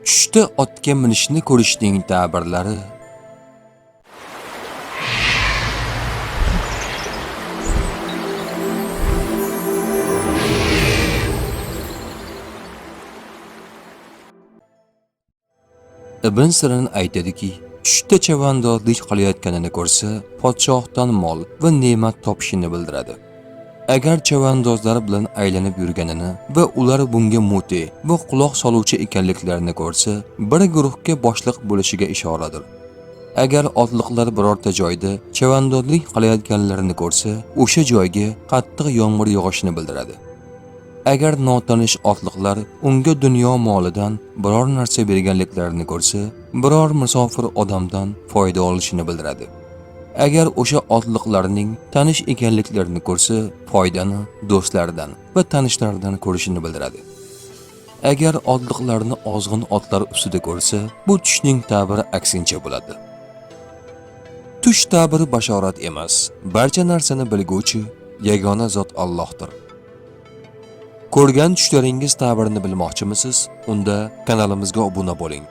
Tushda otga minishni ko'rishning ta'birlari. Ibn Sirin aytadiki, tushda chavandozlik qilayotganini ko'rsa, podshohdan mol va ne'mat topishini bildiradi. Agar chavandozlar bilan aylanib yurganini va ular bunga muti va quloq soluvchi ekanliklarini ko'rsa, bir guruhga boshliq bo'lishiga ishoradir. Agar otliqlar birorta joyda chavandozlik qilayotganlarini ko'rsa, o'sha joyga qattiq yomg'ir yog'ishini bildiradi. Agar notanish otliqlar unga dunyo molidan biror narsa berganliklarini ko'rsa, biror musofir odamdan foyda olishini bildiradi. Agar o'sha otliqlarning tanish ekanliklarini ko'rsa, foydani do'stlaridan va tanishlardan ko'rishini bildiradi. Agar otliqlarni ozg'in otlar ustida ko'rsa, bu tushning ta'biri aksincha bo'ladi. Tush ta'biri bashorat emas, barcha narsani bilguvchi yagona zot Allohdir. Ko'rgan tushlaringiz ta'birini bilmoqchimisiz? Unda kanalimizga obuna bo'ling.